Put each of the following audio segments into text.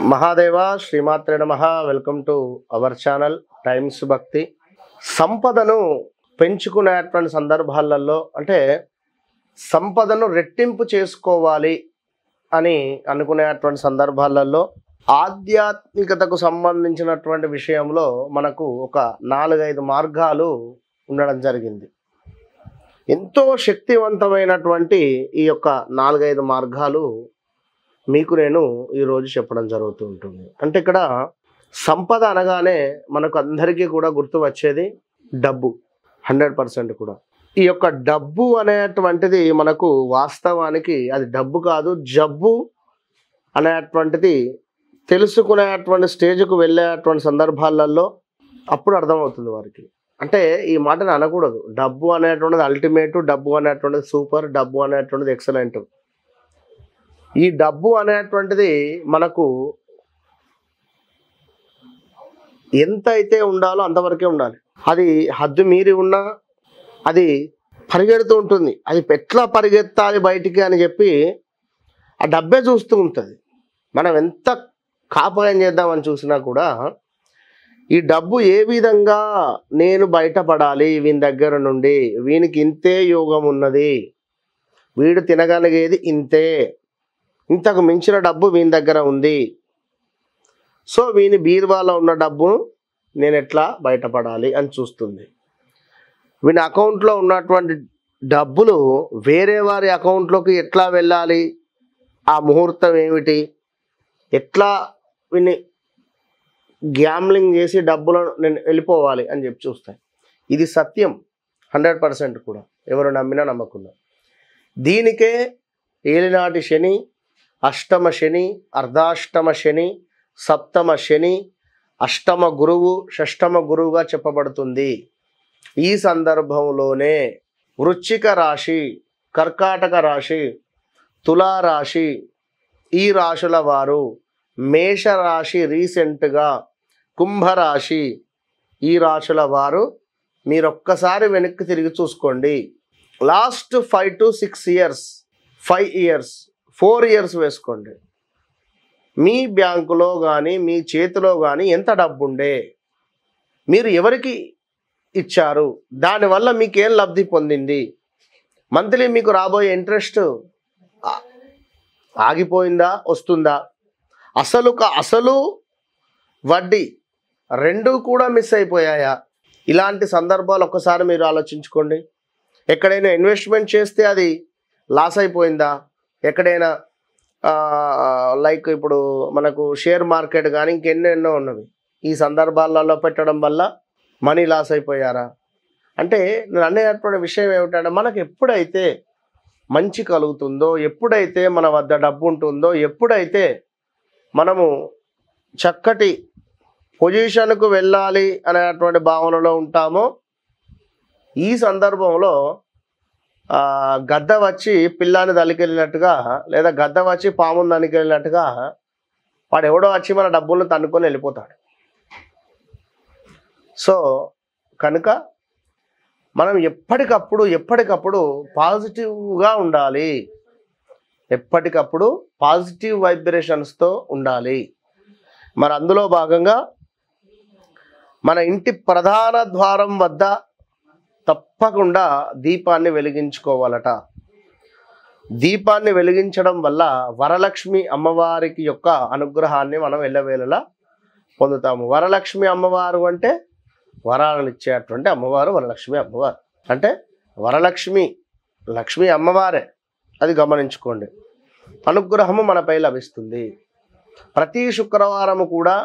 మహాదేవ శ్రీమాత్రే నమః. Welcome to our channel times భక్తి. సంపదను పెంచుకునేటువంటి సందర్భాలలో అంటే సంపదను రెట్టింపు చేసుకోవాలి అని అనుకునేటువంటి సందర్భాలలో ఆధ్యాత్మికతకు సంబంధించినటువంటి విషయంలో మనకు ఒక 4-5 మార్గాలు ఉండడం జరిగింది. ఎంతో శక్తివంతమైనటువంటి ఈ యొక్క 4-5 మార్గాలు మీకు నేను ఈరోజు చెప్పడం జరుగుతూ ఉంటుంది. అంటే ఇక్కడ సంపద అనగానే మనకు అందరికీ కూడా గుర్తు వచ్చేది డబ్బు. 100% కూడా ఈ యొక్క డబ్బు అనేటువంటిది మనకు వాస్తవానికి అది డబ్బు కాదు, జబ్బు అనేటువంటిది తెలుసుకునేటువంటి స్టేజ్కు వెళ్ళేటువంటి సందర్భాలలో అప్పుడు అర్థమవుతుంది వారికి. అంటే ఈ మాటను అనకూడదు. డబ్బు అనేటువంటిది అల్టిమేట్, డబ్బు అనేటువంటిది సూపర్, డబ్బు అనేటువంటిది ఎక్సలెంట్. ఈ డబ్బు అనేటువంటిది మనకు ఎంత అయితే ఉండాలో అంతవరకే ఉండాలి. అది హద్దు మీరి ఉన్నా అది పరిగెడుతూ ఉంటుంది. అది ఎట్లా పరిగెత్తాలి బయటికి అని చెప్పి ఆ డబ్బే చూస్తూ ఉంటుంది. మనం ఎంత కాపాయం చేద్దామని చూసినా కూడా ఈ డబ్బు ఏ విధంగా నేను బయటపడాలి వీని దగ్గర నుండి, వీనికి ఇంతే యోగం ఉన్నది, వీడు తినగలిగేది ఇంతే, ఇంతకు మించిన డబ్బు వీని దగ్గర ఉంది, సో వీని బీరువాలో ఉన్న డబ్బును నేను ఎట్లా బయటపడాలి అని చూస్తుంది. వీని అకౌంట్లో ఉన్నటువంటి డబ్బులు వేరే వారి అకౌంట్లోకి ఎట్లా వెళ్ళాలి, ఆ ముహూర్తం ఏమిటి, ఎట్లా వీని గ్యామ్లింగ్ చేసి డబ్బులను నేను వెళ్ళిపోవాలి అని చెప్పి చూస్తాయి. ఇది సత్యం 100% కూడా, ఎవరు నమ్మినా నమ్మకున్నా. దీనికే ఏలినాటి శని, అష్టమ శని, అర్ధాష్టమ శని, సప్తమ శని, అష్టమ గురువు, షష్టమ గురువుగా చెప్పబడుతుంది. ఈ సందర్భంలోనే వృశ్చిక రాశి, కర్కాటక రాశి, తులారాశి, ఈ రాశుల వారు, మేషరాశి రీసెంట్గా, కుంభరాశి, ఈ రాశుల వారు మీరొక్కసారి వెనక్కి తిరిగి చూసుకోండి. Last 5 to 6 years, 5 years, 4 years వేసుకోండి. మీ బ్యాంకులో కానీ మీ చేతిలో కానీ ఎంత డబ్బు ఉండే, మీరు ఎవరికి ఇచ్చారు, దానివల్ల మీకేం లబ్ధి పొందింది, మంత్లీ మీకు రాబోయే ఇంట్రెస్ట్ ఆగిపోయిందా, వస్తుందా, అసలు వడ్డీ రెండు కూడా మిస్ అయిపోయాయా? ఇలాంటి సందర్భాలు ఒక్కసారి మీరు ఆలోచించుకోండి. ఎక్కడైనా ఇన్వెస్ట్మెంట్ చేస్తే అది లాస్ అయిపోయిందా, ఎక్కడైనా లైక్ ఇప్పుడు మనకు షేర్ మార్కెట్ కానీ ఇంకెన్నెన్నో ఉన్నవి, ఈ సందర్భాలలో పెట్టడం వల్ల మనీ లాస్ అయిపోయారా? అంటే నేను అనేటువంటి విషయం ఏమిటంటే, మనకు ఎప్పుడైతే మంచి కలుగుతుందో, ఎప్పుడైతే మన వద్ద డబ్బు ఉంటుందో, ఎప్పుడైతే మనము చక్కటి పొజిషన్కు వెళ్ళాలి అనేటువంటి భావనలో ఉంటామో, ఈ సందర్భంలో గద్ద వచ్చి పిల్లాన్ని దలికెళ్ళినట్టుగా, లేదా గద్ద వచ్చి పాముని దలికెళ్ళినట్టుగా వాడు ఎవడో వచ్చి మన డబ్బులను తన్నుకొని వెళ్ళిపోతాడు. సో కనుక మనం ఎప్పటికప్పుడు పాజిటివ్గా ఉండాలి, ఎప్పటికప్పుడు పాజిటివ్ వైబ్రేషన్స్తో ఉండాలి. మరి అందులో భాగంగా మన ఇంటి ప్రధాన ద్వారం వద్ద తప్పకుండా దీపాన్ని వెలిగించుకోవాలట. దీపాన్ని వెలిగించడం వల్ల వరలక్ష్మి అమ్మవారికి యొక్క అనుగ్రహాన్ని మనం ఎల్లవేళలా పొందుతాము. వరలక్ష్మి అమ్మవారు అంటే వరాలను ఇచ్చేటువంటి అమ్మవారు వరలక్ష్మి అమ్మవారు. అంటే లక్ష్మి అమ్మవారే, అది గమనించుకోండి. అనుగ్రహము మనపై లభిస్తుంది. ప్రతి శుక్రవారము కూడా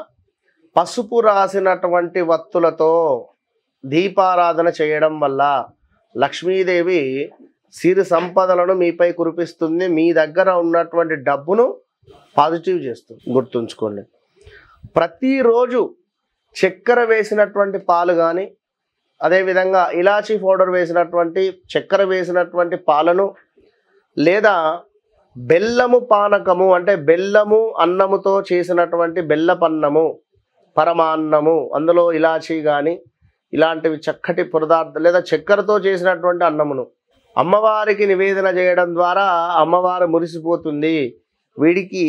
పసుపు రాసినటువంటి వత్తులతో దీపారాధన చేయడం వల్ల లక్ష్మీదేవి సిరి సంపదలను మీపై కురిపిస్తుంది. మీ దగ్గర ఉన్నటువంటి డబ్బును పాజిటివ్ చేస్తుంది. గుర్తుంచుకోండి. ప్రతిరోజు చక్కెర వేసినటువంటి పాలు కానీ, అదేవిధంగా ఇలాచీ పౌడర్ వేసినటువంటి చక్కెర వేసినటువంటి పాలను, లేదా బెల్లము పానకము అంటే బెల్లము అన్నముతో చేసినటువంటి బెల్లపన్నము, పరమాన్నము, అందులో ఇలాచీ కానీ ఇలాంటివి చక్కటి పదార్థాలు, లేదా చక్కెరతో చేసినటువంటి అన్నమును అమ్మవారికి నివేదన చేయడం ద్వారా అమ్మవారు మురిసిపోతుంది. వీడికి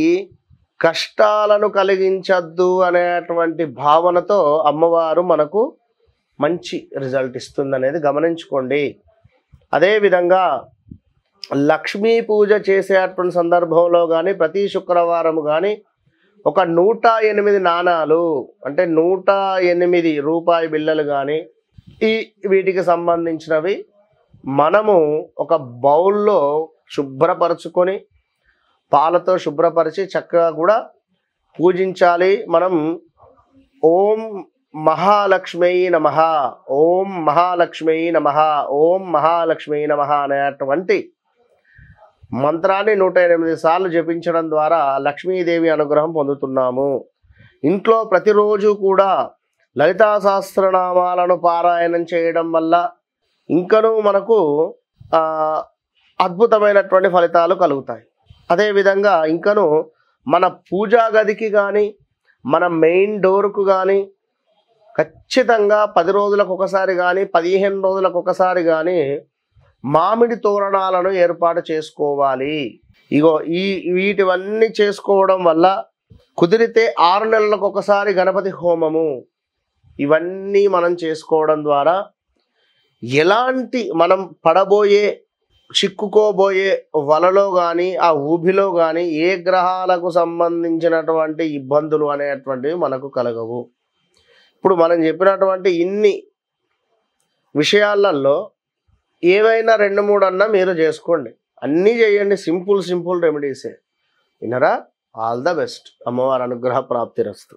కష్టాలను కలిగించద్దు అనేటువంటి భావనతో అమ్మవారు మనకు మంచి రిజల్ట్ ఇస్తుంది అనేది గమనించుకోండి. అదేవిధంగా లక్ష్మీ పూజ చేసేటువంటి సందర్భంలో కానీ ప్రతి శుక్రవారం కానీ ఒక 108 నాణాలు అంటే 108 రూపాయి బిళ్ళలు కానీ వీటికి సంబంధించినవి మనము ఒక బౌల్లో శుభ్రపరచుకొని పాలతో శుభ్రపరిచి చక్కగా కూడా పూజించాలి. మనం ఓం మహాలక్ష్మీ నమః, ఓం మహాలక్ష్మీ నమః, ఓం మహాలక్ష్మీ నమః అనేటువంటి మంత్రాన్ని 108 సార్లు జపించడం ద్వారా లక్ష్మీదేవి అనుగ్రహం పొందుతున్నాము. ఇంట్లో ప్రతిరోజు కూడా లలితా సహస్రనామాలను పారాయణం చేయడం వల్ల ఇంకనూ మనకు అద్భుతమైనటువంటి ఫలితాలు కలుగుతాయి. అదేవిధంగా ఇంకను మన పూజా గదికి కానీ మన మెయిన్ డోర్కు కానీ ఖచ్చితంగా 10 రోజులకు ఒకసారి కానీ 15 రోజులకు ఒకసారి కానీ మామిడి తోరణాలను ఏర్పాటు చేసుకోవాలి. ఇగో వీటివన్నీ చేసుకోవడం వల్ల కుదిరితే 6 నెలలకు ఒకసారి గణపతి హోమము ఇవన్నీ మనం చేసుకోవడం ద్వారా ఎలాంటి మనం పడబోయే చిక్కుకోబోయే వలలో కానీ ఆ ఊబిలో కానీ ఏ గ్రహాలకు సంబంధించినటువంటి ఇబ్బందులు అనేటువంటివి మనకు కలగవు. ఇప్పుడు మనం చెప్పినటువంటి ఇన్ని విషయాలలో ఏవైనా 2-3 అన్నా మీరు చేసుకోండి, అన్నీ చేయండి. సింపుల్ రెమెడీసే. వినరా? All the best. అమ్మవారి అనుగ్రహ ప్రాప్తిరస్తు.